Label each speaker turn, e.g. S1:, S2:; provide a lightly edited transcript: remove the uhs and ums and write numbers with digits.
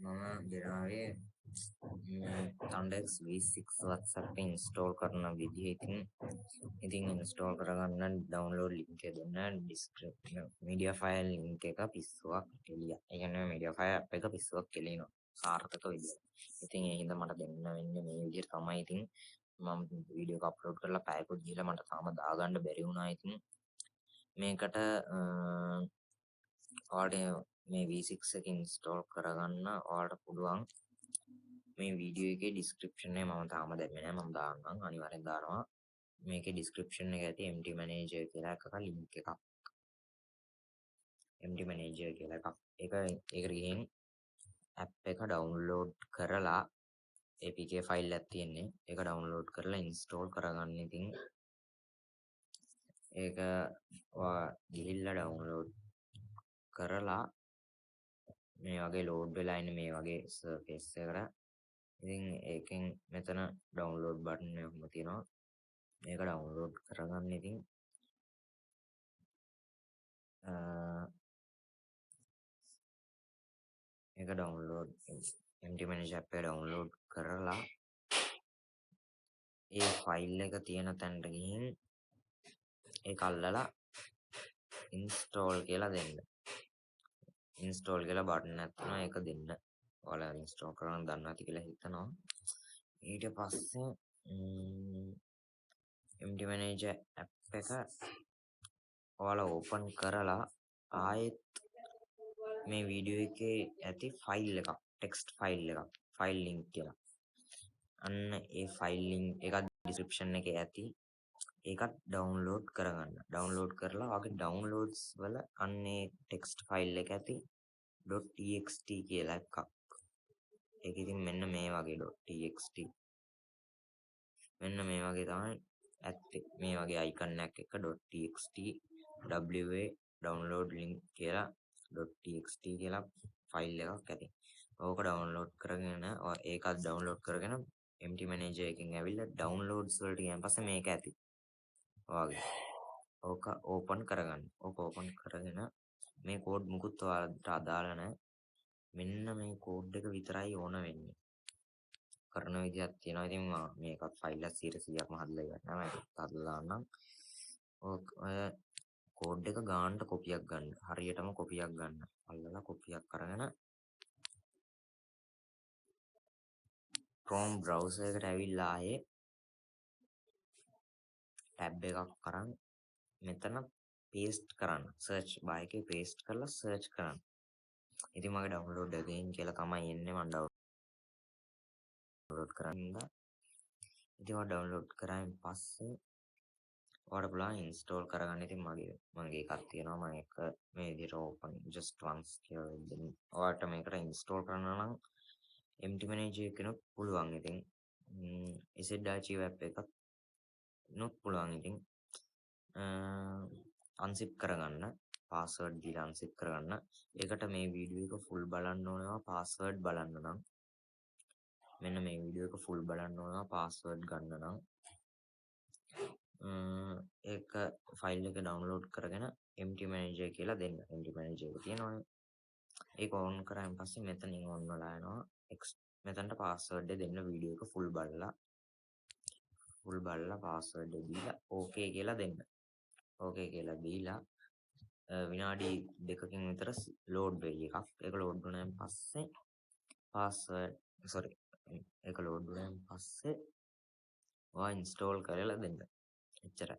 S1: මම ගෙනාවේ Thundex V6 WhatsApp install කරන විදිහ. ඉතින් ඉන්ස්ටෝල් කරගන්න ඩවුන්ලෝඩ් ලින්ක් එක දෙන්න ඩිස්ක්‍රිප්ෂන් මීඩියා ෆයිල් ලින්ක් එක පිස්සුවක් එළිය. ඒ කියන්නේ මීඩියා ෆයිල් ඇප් එක පිස්සුවක් එළිනවා සාර්ථක විදියට. ඉතින් ඒ හින්දා මට දෙන්න වෙන්නේ මේ විදිහට තමයි. ඉතින් මම වීඩියෝ එක අප්ලෝඩ් කරලා පැයකුත් ගිහලා මට තාම දාගන්න බැරි වුණා. ඉතින් මේකට ඔයාලට මේ V6 එක ඉන්ස්ටෝල් කරගන්න ඔයාලට පුළුවන් මේ වීඩියෝ එකේ ඩිස්ක්‍රිප්ෂන් එක මම තාම දැම්මේ නැහැ. මම දාන්නම් අනිවාර්යෙන් දානවා. මේකේ ඩිස්ක්‍රිප්ෂන් එක ඇති MT මැනේජර් කියලා එකක ලින්ක් එකක්. MT මැනේජර් කියලා එකක්. ඒකට ගිහින් ඇප් එක ඩවුන්ලෝඩ් කරලා APK ෆයිල් එකක් තියෙන්නේ. ඒක ඩවුන්ලෝඩ් කරලා ඉන්ස්ටෝල් කරගන්න. ඉතින් ඒක ඔයා ගිහිල්ලා ඩවුන්ලෝඩ් කරලා මේ වගේ ලෝඩ් වෙලා ඉන්නේ මේ වගේ සර්ෆේස් එකකට. ඉතින් ඒකෙන් මෙතන ඩවුන්ලෝඩ් බටන් එකක් තියෙනවා. මේක ඩවුන්ලෝඩ් කරගන්න. ඉතින් මේක ඩවුන්ලෝඩ් MT Manager app එක ඩවුන්ලෝඩ් කරලා ඒ ෆයිල් එක තියෙන තැනට ගිහින් ඒක අල්ලලා ඉන්ස්ටෝල් කියලා දෙන්න. ඉන්ස්ටෝල් කියලා බටන් එකක් තියෙනවා. ඒක දෙන්න. ඔයාලා ඉන්ස්ටෝල් කරන්න දන්නවා ඇති කියලා හිතනවා. ඊට පස්සේ MT Manager app එක ඔයාලා ඕපන් කරලා ආයෙත් මේ වීඩියෝ එකේ ඇති ෆයිල් එකක් ටෙක්ස්ට් ෆයිල් එකක් ෆයිල් ලින්ක් කියලා. අන්න ඒ ෆයිල් ලින්ක් එක ඩිස්ක්‍රිප්ෂන් එකේ ඇති. ඒකත් ඩවුන්ලෝඩ් කරගන්න. ඩවුන්ලෝඩ් කරලා ඔයාගේ ඩවුන්ලෝඩ්ස් වල අන්නේ ටෙක්ස්ට් ෆයිල් එක ඇති .txt කියලා එකක්. ඒක ඉතින් මෙන්න මේ වගේ .txt. මෙන්න මේ වගේ තමයි ඇත්තේ. මේ වගේ අයිකන් එකක් එක .txt wa download link කියලා .txt කියලා ෆයිල් එකක් ඇති. ඕක ඩවුන්ලෝඩ් කරගෙන ඒකත් ඩවුන්ලෝඩ් කරගෙන MT Manager එකෙන් ඇවිල්ලා ඩවුන්ලෝඩ්ස් වලට ගියන් පස්සේ මේක ඇති. ඔයාගේ ඕක ඕපන් කරගන්න. ඕක ඕපන් කරගෙන මේ කෝඩ් මුකුත් ඔයාලට අදාළ නැහැ. මෙන්න මේ කෝඩ් එක විතරයි ඕන වෙන්නේ. කරන විදිහක් තියෙනවා. ඉතින් මේකත් ෆයිල් එක 100%ක්ම හදලා ඉවරනවා. මම ඒකත් හදලා දාන්නම්. ඔය කෝඩ් එක ගානට කොපියක් ගන්න. හරියටම කොපියක් ගන්න. අල්ලලා කොපියක් අරගෙන Chrome browser එකට ඇවිල්ලා ආයේ ටැබ් එකක් අරන් මෙතන paste කරන්න. search bar එකේ paste කරලා search කරන්න. ඉතින් මගේ download again කියලා තමයි එන්නේ. මම download කරන්න. ඉතින් මම download කරායින් පස්සේ ඔයාලට පුළුවන් install කරගන්න. ඉතින් මගේ එකක් තියෙනවා. මම ඒක මේ විදිහට open just once කියලා දෙන්න. ඔයාලට මේකට install කරන්න නම් MT Manager එකනොත් පුළුවන්. ඉතින් asset archive app එකත් නොත් පුළුවන්. ඉතින් unzip කරගන්න password දීලා unzip කරගන්න. ඒකට මේ වීඩියෝ එක full බලන්න ඕනවා. password බලන්න නම් මෙන්න මේ වීඩියෝ එක full බලන්න ඕනවා. password ගන්න නම් ඒක ෆයිල් එක download කරගෙන MT Manager කියලා දෙන්න. MT Manager එක තියෙනවනේ. ඒක on කරාන් පස්සේ මෙතනින් on වෙලා යනවා. මෙතනට password දෙන්න. වීඩියෝ එක full බලලා password දීලා okay කියලා දෙන්න. okay කියලා දීලා විනාඩි 2කින් විතර load වෙයි එකක්. ඒක load වුණාන් පස්සේ ඒක load වුණාන් පස්සේ ඔයා install කරලා දෙන්න. එච්චරයි.